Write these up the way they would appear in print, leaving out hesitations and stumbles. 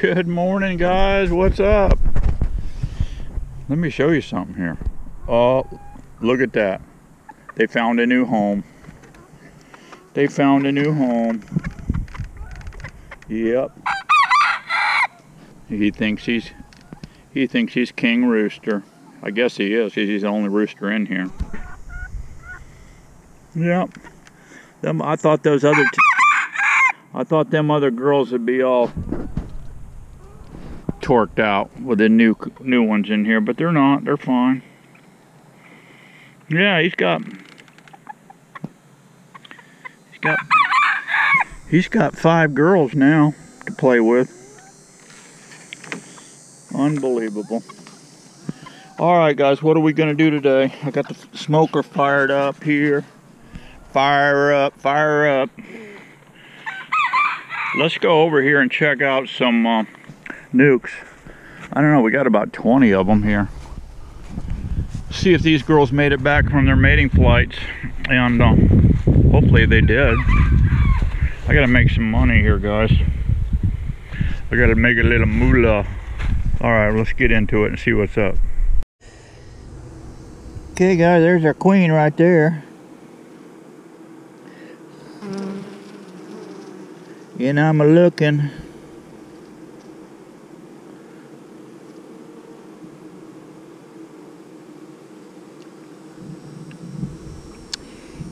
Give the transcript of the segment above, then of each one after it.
Good morning, guys. What's up? Let me show you something here. Oh, look at that. They found a new home. They found a new home. Yep. He thinks he's King Rooster. I guess he is. He's the only rooster in here. Yep. I thought them other girls would be all torqued out with the new ones in here, but they're not. They're fine. Yeah, he's got 5 girls now to play with. Unbelievable. All right, guys, what are we gonna do today? I got the smoker fired up here. Fire up, fire up. Let's go over here and check out some nukes. I don't know, we got about 20 of them here. See if these girls made it back from their mating flights, and hopefully they did. I gotta make some money here, guys. I gotta make a little moolah. All right, let's get into it and see what's up. Okay, guys, there's our queen right there. And I'm looking.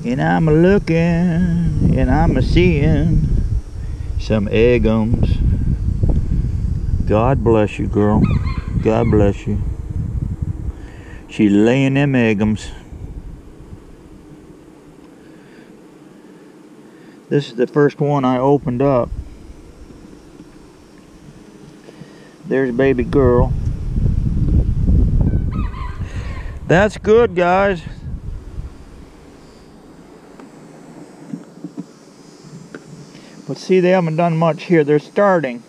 And I'm looking, and I'm seeing some eggums. God bless you, girl. God bless you. She's laying them eggums. This is the first one I opened up. There's baby girl. That's good, guys. But see, they haven't done much here. They're starting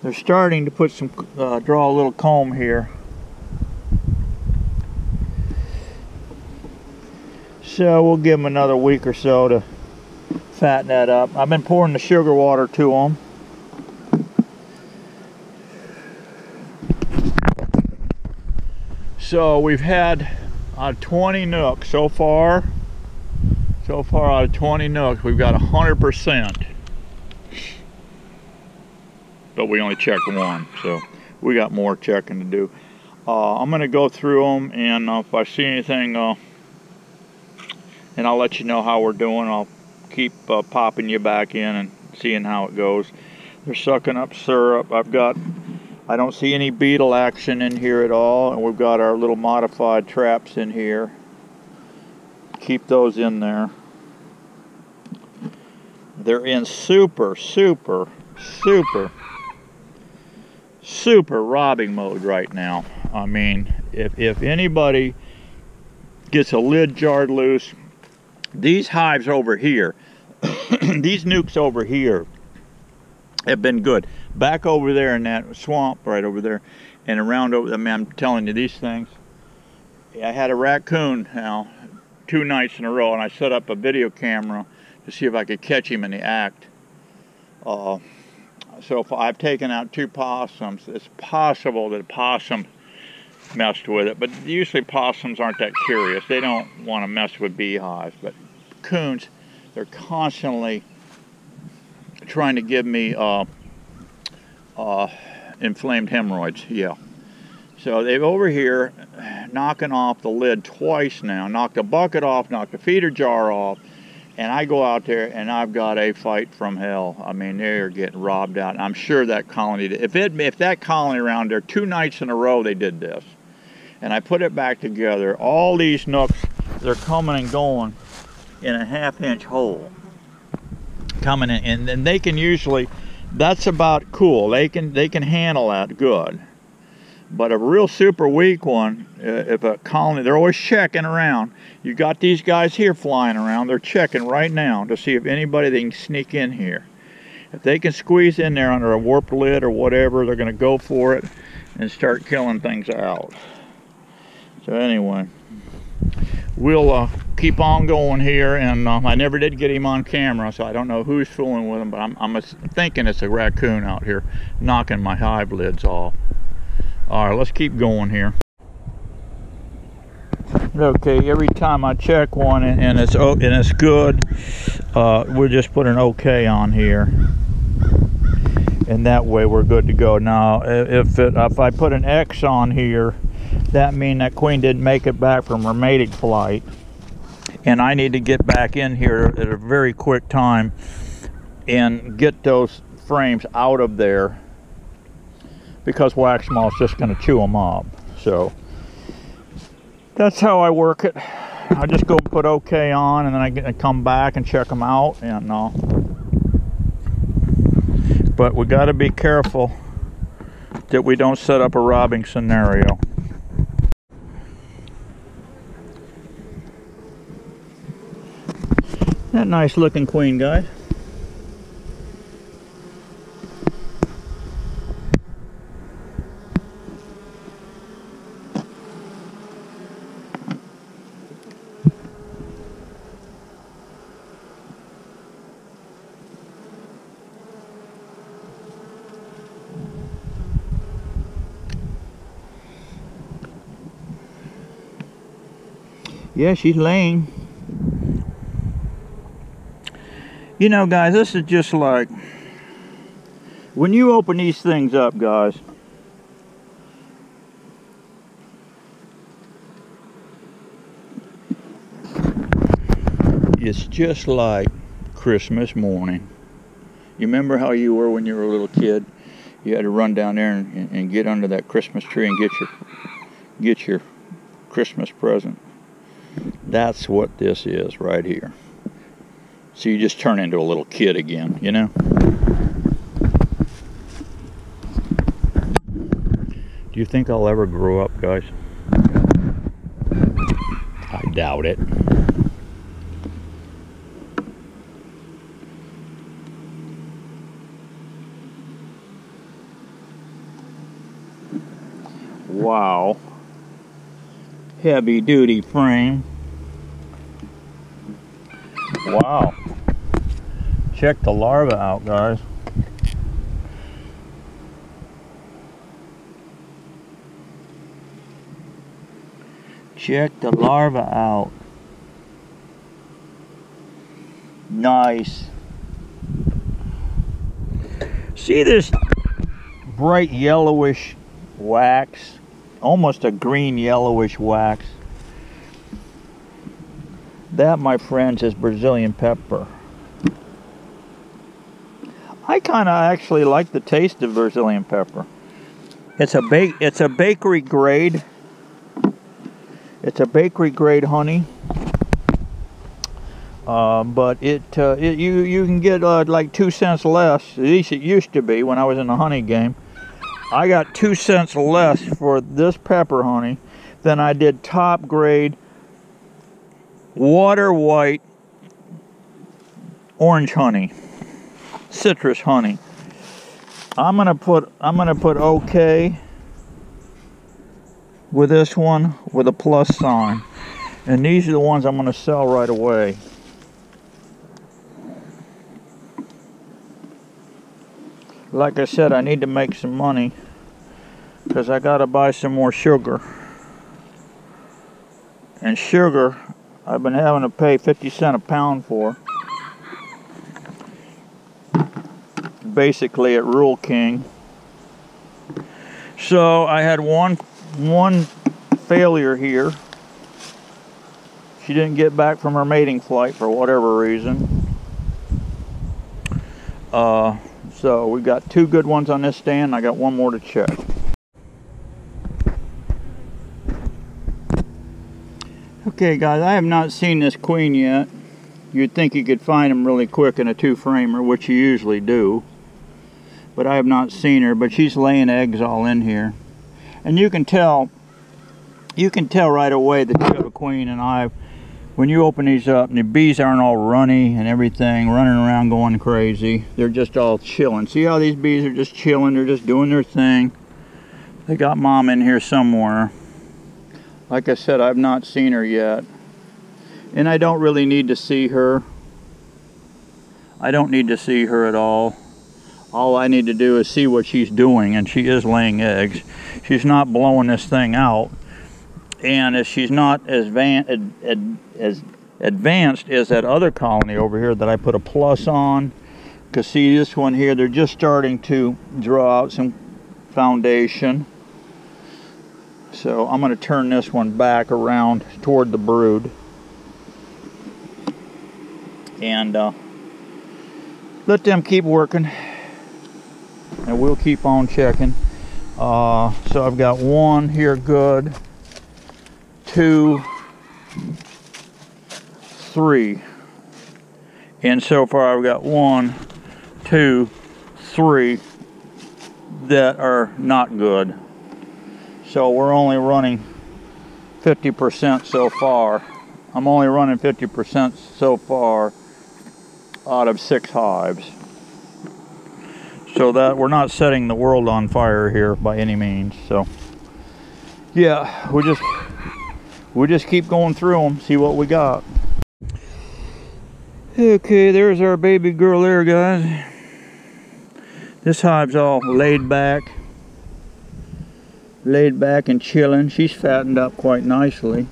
to put some, draw a little comb here. So we'll give them another week or so to fatten that up. I've been pouring the sugar water to them. So we've had 20 nooks so far. So far out of 20 nooks, we've got 100%. But we only checked one, so we got more checking to do. I'm gonna go through them, and if I see anything, and I'll let you know how we're doing. I'll keep popping you back in and seeing how it goes. They're sucking up syrup. I don't see any beetle action in here at all, and we've got our little modified traps in here. Keep those in there. They're in super robbing mode right now. I mean, if anybody gets a lid jarred loose, these hives over here, these nukes over here have been good. Back over there in that swamp right over there and around over, I mean, I'm telling you, these things. I had a raccoon now 2 nights in a row, and I set up a video camera to see if I could catch him in the act. So if I've taken out 2 possums, it's possible that a possum messed with it, but usually possums aren't that curious. They don't want to mess with beehives, but coons, they're constantly trying to give me inflamed hemorrhoids. Yeah. So they've over here knocking off the lid twice now, knocked the bucket off, knocked the feeder jar off, and I go out there and I've got a fight from hell. I mean, they're getting robbed out. I'm sure that colony, if that colony around there, 2 nights in a row they did this, and I put it back together, all these nooks, they're coming and going in a 1/2 inch hole. Coming in, and then they can usually, that's about cool. They can handle that good. But a real super weak one, if a colony, they're always checking around. You got these guys here flying around. They're checking right now to see if anybody they can sneak in here. If they can squeeze in there under a warped lid or whatever, they're going to go for it and start killing things out. So anyway, we'll keep on going here, and I never did get him on camera, so I don't know who's fooling with him, but I'm thinking it's a raccoon out here knocking my hive lids off. All right, let's keep going here. Okay, every time I check one and it's good, we'll just put an OK on here, and that way we're good to go. Now, if I put an X on here, that means that queen didn't make it back from her mating flight, and I need to get back in here at a very quick time and get those frames out of there, because wax moth's just going to chew them up. So that's how I work it. I just go put OK on, and then I come back and check them out. And but we got to be careful that we don't set up a robbing scenario. That nice looking queen, guys. Yeah, she's laying. You know, guys, this is just like when you open these things up, guys. It's just like Christmas morning. You remember how you were when you were a little kid? You had to run down there and get under that Christmas tree and get your Christmas present. That's what this is right here. So you just turn into a little kid again, you know? Do you think I'll ever grow up, guys? I doubt it. Wow. Heavy duty frame. Wow. Check the larva out, guys. Check the larva out. Nice. See this bright yellowish wax? Almost a green yellowish wax. That, my friends, is Brazilian pepper. I kind of actually like the taste of Brazilian pepper. It's a bakery grade. It's a bakery grade honey. But you can get like 2 cents less. At least it used to be when I was in the honey game. I got 2 cents less for this pepper honey than I did top grade water white orange honey, citrus honey. I'm gonna put OK with this one with a plus sign, and these are the ones I'm gonna sell right away. Like I said, I need to make some money because I gotta buy some more sugar. And sugar, I've been having to pay 50 cents a pound for. Basically at Rural King. So I had one failure here. She didn't get back from her mating flight for whatever reason. So we got 2 good ones on this stand. I got 1 more to check. Okay, guys, I have not seen this queen yet. You'd think you could find them really quick in a 2-framer, which you usually do. But I have not seen her, but she's laying eggs all in here. And you can tell right away that you have a queen and hive when you open these up, and the bees aren't all runny and everything, running around going crazy. They're just all chilling. See how these bees are just chilling? They're just doing their thing. They got mom in here somewhere. Like I said, I've not seen her yet. And I don't really need to see her. I don't need to see her at all. All I need to do is see what she's doing, and she is laying eggs. She's not blowing this thing out, and if she's not as advanced as that other colony over here that I put a plus on, because see this one here, they're just starting to draw out some foundation. So I'm going to turn this one back around toward the brood, and let them keep working, and we'll keep on checking. So I've got 1 here, good, 2, 3, and so far I've got 1, 2, 3 that are not good. So we're only running 50% so far. I'm only running 50% so far out of 6 hives. So that we're not setting the world on fire here by any means. So yeah, we'll just keep going through them, see what we got. Okay, there's our baby girl there, guys. This hive's all laid back and chilling. She's fattened up quite nicely.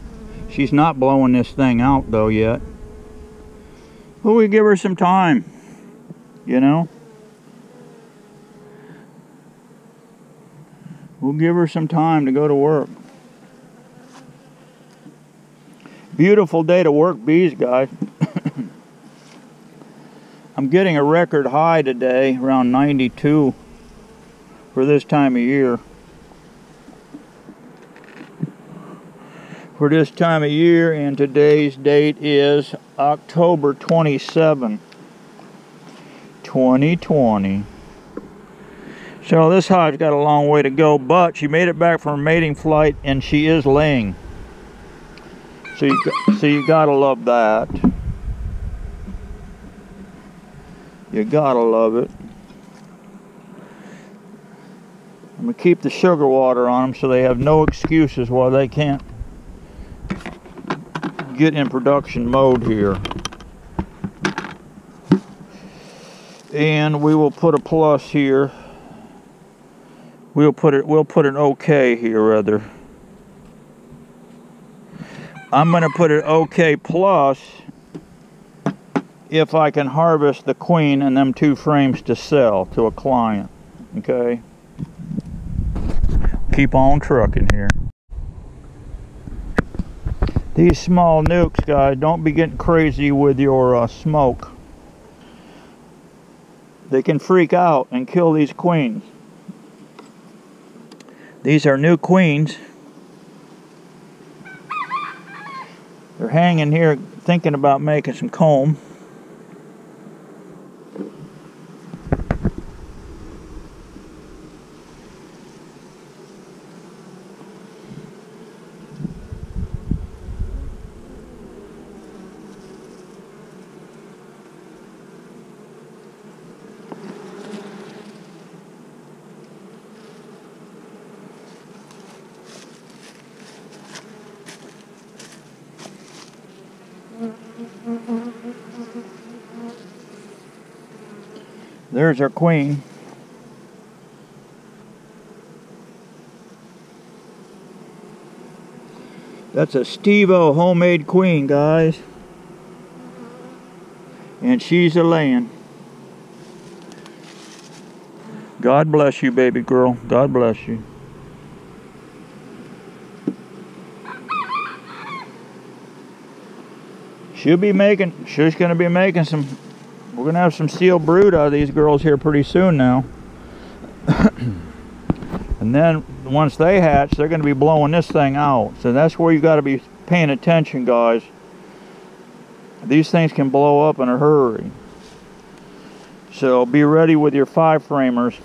She's not blowing this thing out though yet. But we give her some time, you know. We'll give her some time to go to work. Beautiful day to work bees, guys. I'm getting a record high today, around 92 for this time of year. For this time of year, and today's date is October 27, 2020. So this hive's got a long way to go, but she made it back from her mating flight, and she is laying. So you gotta love that. You gotta love it. I'm gonna keep the sugar water on them so they have no excuses why they can't get in production mode here. And we will put a plus here. We'll put an OK here, rather. I'm going to put an OK plus if I can harvest the queen and them 2 frames to sell to a client. Okay? Keep on trucking here. These small nukes, guys, don't be getting crazy with your smoke. They can freak out and kill these queens. These are new queens. They're hanging here thinking about making some comb. There's our queen. That's a Steve-O homemade queen, guys. And she's a laying. God bless you, baby girl. God bless you. She's gonna be making some, we're gonna have some sealed brood out of these girls here pretty soon now. And then once they hatch, they're gonna be blowing this thing out. So that's where you gotta be paying attention, guys. These things can blow up in a hurry. So be ready with your 5-framers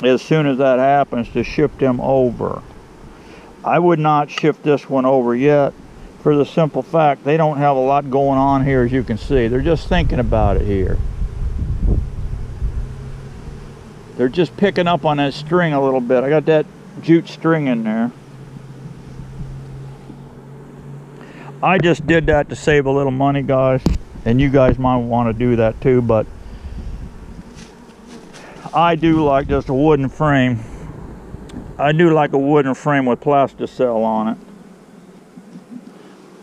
as soon as that happens to shift them over. I would not shift this one over yet, for the simple fact they don't have a lot going on here, as you can see. They're just thinking about it here. They're just picking up on that string a little bit. I got that jute string in there. I just did that to save a little money, guys, and you guys might want to do that too, but I do like just a wooden frame. I do like a wooden frame with plasticell on it.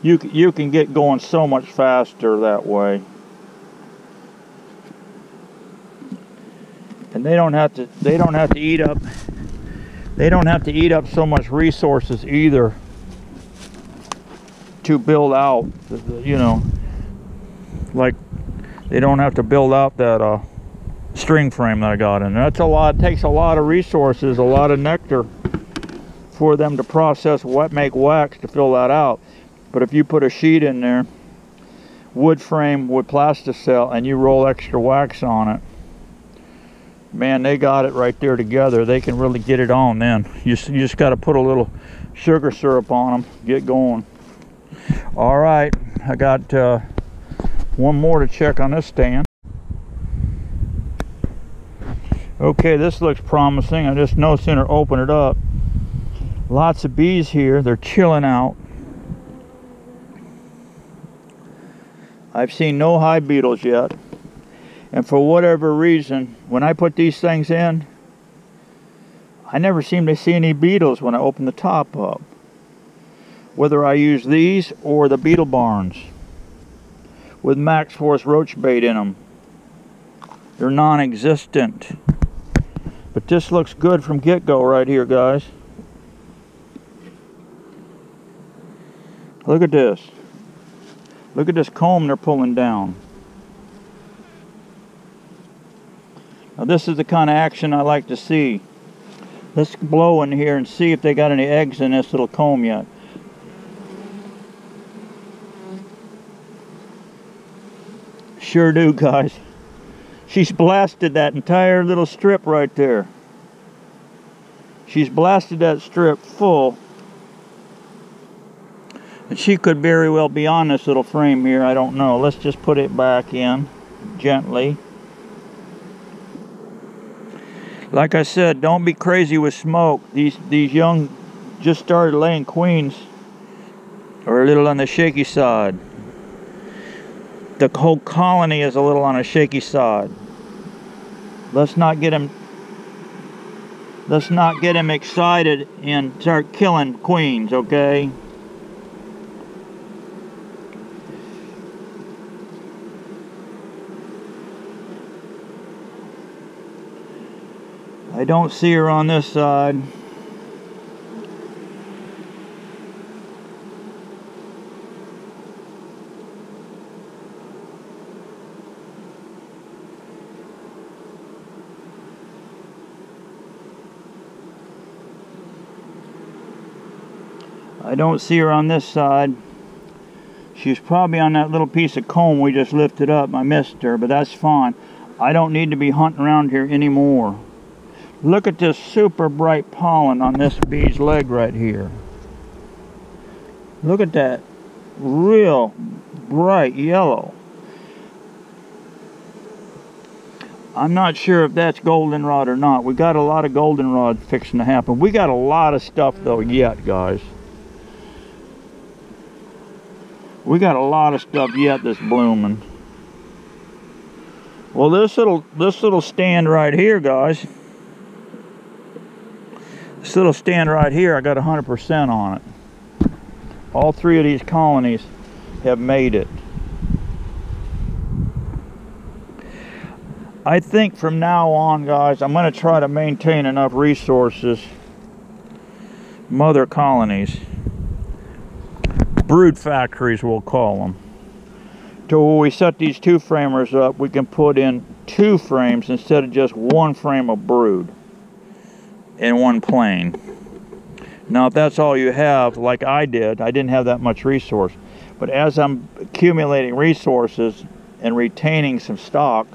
You can get going so much faster that way. And they don't have to eat up so much resources either to build out, you know, like they don't have to build out that string frame that I got in there. That's a lot. It takes a lot of resources, a lot of nectar for them to process, make wax to fill that out. But if you put a sheet in there, wood frame with plasticell, and you roll extra wax on it, man, they got it right there together. They can really get it on then. You just got to put a little sugar syrup on them, get going. All right, I got one more to check on this stand. Okay, this looks promising. I just no sooner open it up. Lots of bees here. They're chilling out. I've seen no hive beetles yet. And for whatever reason, when I put these things in, I never seem to see any beetles when I open the top up. Whether I use these or the Beetle Barns with Max Force roach bait in them. They're non-existent. But this looks good from get-go right here, guys. Look at this. Look at this comb they're pulling down. Now this is the kind of action I like to see. Let's blow in here and see if they got any eggs in this little comb yet. Sure do, guys. She's blasted that entire little strip right there. She's blasted that strip full. And she could very well be on this little frame here. I don't know. Let's just put it back in gently. Like I said, don't be crazy with smoke. These young just started laying queens are a little on the shaky side. The whole colony is a little on a shaky side. Let's not get him excited and start killing queens, okay? I don't see her on this side. I don't see her on this side. She's probably on that little piece of comb we just lifted up. I missed her, but that's fine. I don't need to be hunting around here anymore. Look at this super bright pollen on this bee's leg right here. Look at that. Real bright yellow. I'm not sure if that's goldenrod or not. We got a lot of goldenrod fixing to happen. We got a lot of stuff though yet, guys. We got a lot of stuff yet that's blooming. Well, this little stand right here, guys. This little stand right here, I got 100% on it. All three of these colonies have made it. I think from now on, guys, I'm going to try to maintain enough resources, mother colonies, brood factories we'll call them, to when we set these two framers up, we can put in two frames instead of just one frame of brood in one plane. Now if that's all you have, like I didn't have that much resource, but as I'm accumulating resources and retaining some stock,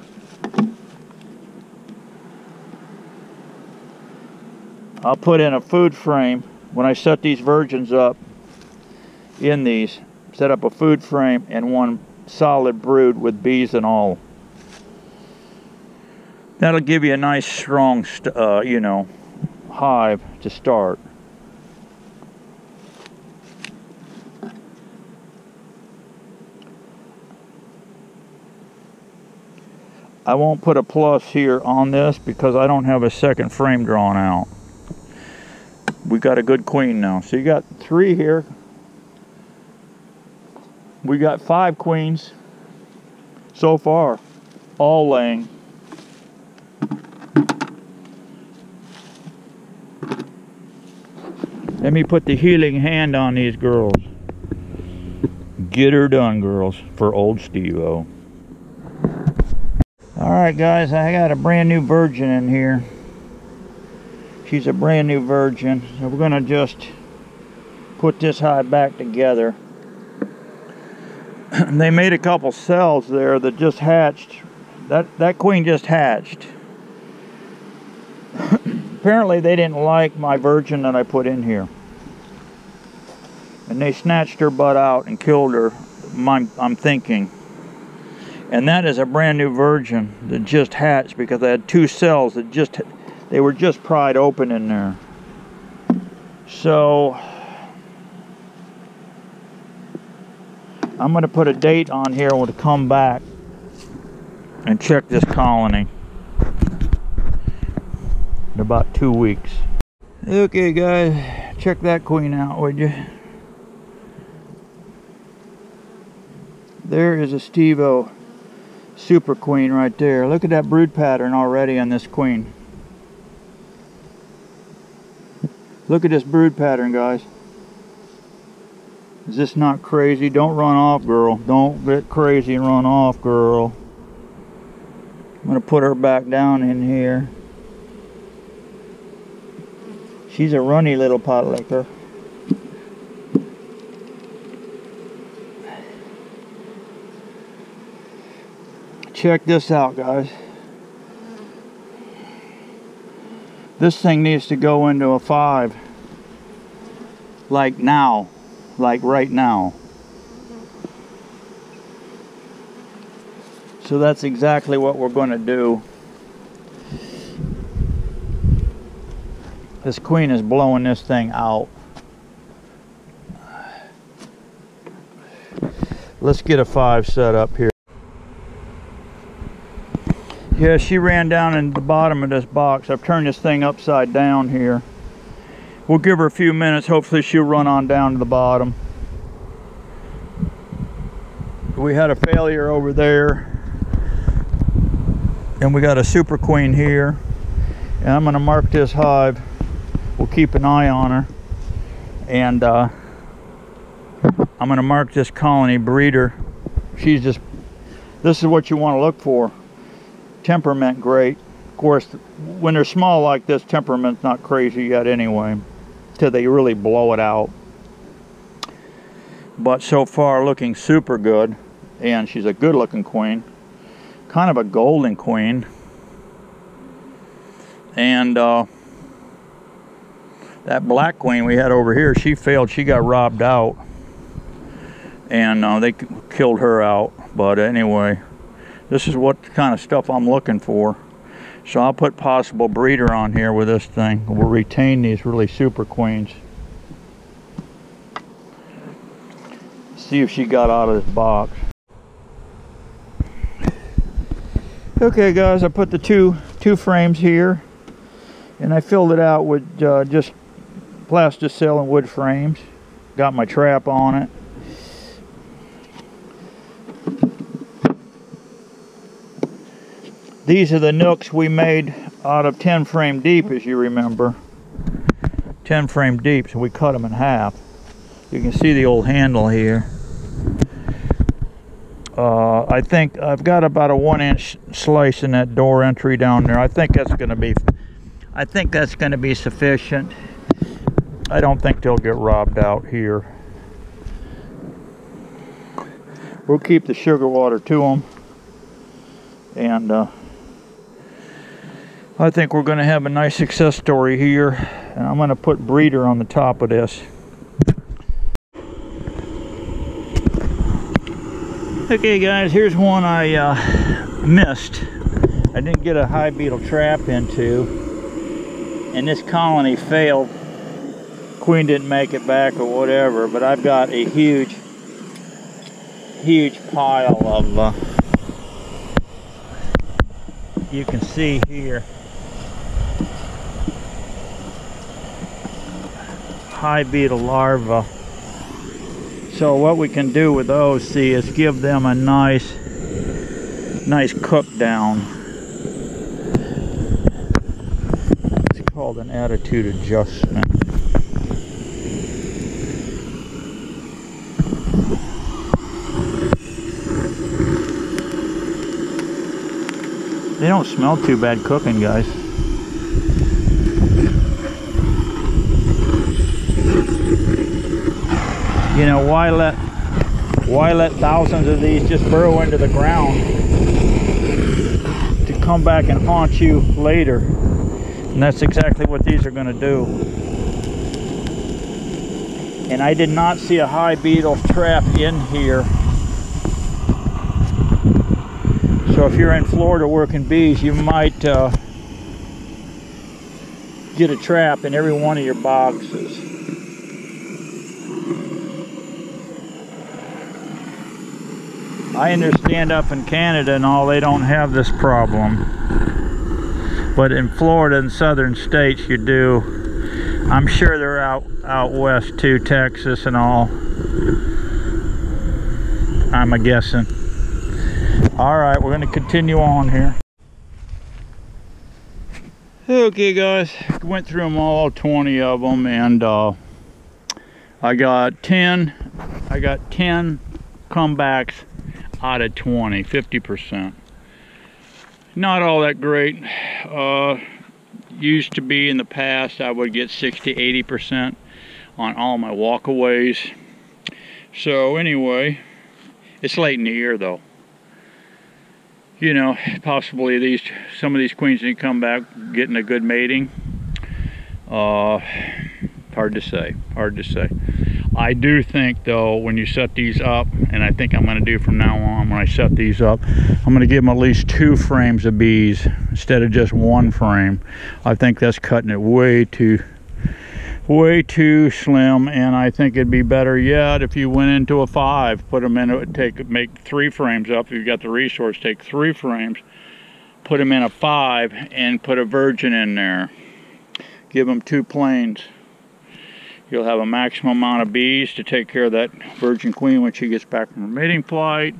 I'll put in a food frame. When I set these virgins up in these, set up a food frame and one solid brood with bees and all. That'll give you a nice strong you know, hive to start. I won't put a plus here on this because I don't have a second frame drawn out. We got a good queen now. So you got 3 here. We got 5 queens so far, all laying. Let me put the healing hand on these girls. Get her done, girls, for old Steve-O. Alright guys, I got a brand new virgin in here. She's a brand new virgin. So we're gonna just put this hive back together. They made a couple cells there that just hatched. That queen just hatched. Apparently they didn't like my virgin that I put in here. And they snatched her butt out and killed her, I'm thinking. And that is a brand new virgin that just hatched because I had 2 cells that they were just pried open in there. So I'm going to put a date on here to come back and check this colony in about 2 weeks. Okay guys, check that queen out, would you? There is a Steve-O super queen right there. Look at that brood pattern already on this queen. Look at this brood pattern, guys. Is this not crazy? Don't run off, girl. Don't get crazy and run off, girl. I'm gonna put her back down in here. She's a runny little pot licker. Check this out, guys. This thing needs to go into a 5. Like now. Like right now. So that's exactly what we're going to do. This queen is blowing this thing out. Let's get a 5 set up here. Yeah, she ran down in the bottom of this box. I've turned this thing upside down here. We'll give her a few minutes. Hopefully she'll run on down to the bottom. We had a failure over there. And we got a super queen here. And I'm going to mark this hive. We'll keep an eye on her. And I'm going to mark this colony breeder. She's just, this is what you want to look for. Temperament great. Of course, when they're small like this, temperament's not crazy yet anyway, till they really blow it out. But so far looking super good, and she's a good looking queen, kind of a golden queen. And that black queen we had over here, she failed. She got robbed out, and they killed her out. But anyway, this is what kind of stuff I'm looking for. So I'll put possible breeder on here with this thing. We'll retain these really super queens. See if she got out of this box. Okay guys, I put the two frames here, and I filled it out with just plasticell and wood frames. Got my trap on it. These are the nooks we made out of 10 frame deep, as you remember. 10 frame deep, so we cut them in half. You can see the old handle here. I think I've got about a 1-inch slice in that door entry down there. I think that's going to be sufficient. I don't think they'll get robbed out here. We'll keep the sugar water to them, and I think we're going to have a nice success story here. And I'm going to put breeder on the top of this. Okay guys, here's one I missed. I didn't get a hive beetle trap into, and this colony failed. Queen didn't make it back or whatever, but I've got a huge pile of you can see here, high beta larva. So what we can do with those, see, is give them a nice cook down. It's called an attitude adjustment. They don't smell too bad cooking, guys. You know, why let thousands of these just burrow into the ground to come back and haunt you later? And that's exactly what these are going to do. And I did not see a high beetle trap in here. So if you're in Florida working bees, you might get a trap in every one of your boxes. I understand up in Canada and all, they don't have this problem. But in Florida and southern states, you do. I'm sure they're out west too, Texas and all. I'm a guessing. All right, we're going to continue on here. Okay, guys, went through them all, 20 of them, and I got 10 comebacks out of 20, 50%. Not all that great. Used to be in the past, I would get 60-80% on all my walkaways. So anyway, it's late in the year though. You know, possibly some of these queens need to come back getting a good mating. Hard to say, hard to say. I do think though, when you set these up, and I think I'm going to do from now on, when I set these up, I'm going to give them at least 2 frames of bees instead of just 1 frame. I think that's cutting it way too slim, and I think it'd be better yet if you went into a 5, put them in, make 3 frames up. If you've got the resource, take 3 frames, put them in a 5, and put a virgin in there. Give them 2 planes. You'll have a maximum amount of bees to take care of that virgin queen when she gets back from her mating flight.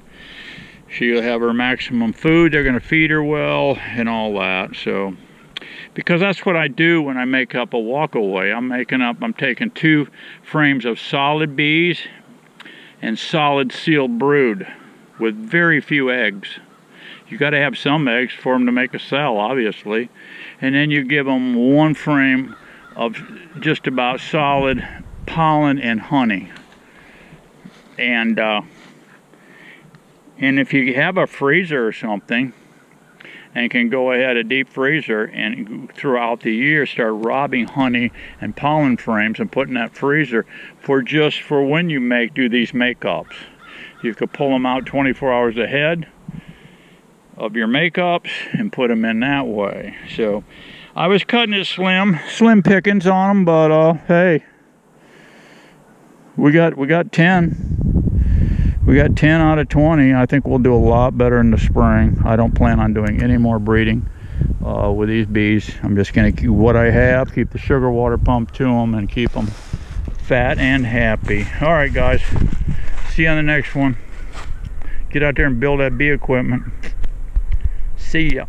She'll have her maximum food. They're going to feed her well and all that. So, because that's what I do when I make up a walkaway. I'm taking 2 frames of solid bees and solid sealed brood with very few eggs. You got to have some eggs for them to make a cell, obviously. And then you give them 1 frame of just about solid pollen and honey. And if you have a freezer or something and can go ahead, a deep freezer, and throughout the year start robbing honey and pollen frames and putting that freezer for when you do these makeups. You could pull them out 24 hours ahead of your makeups and put them in that way. So I was cutting it slim pickings on them, but hey, we got 10. We got 10 out of 20. I think we'll do a lot better in the spring. I don't plan on doing any more breeding with these bees. I'm just going to keep what I have, keep the sugar water pumped to them, and keep them fat and happy. All right, guys. See you on the next one. Get out there and build that bee equipment. See ya.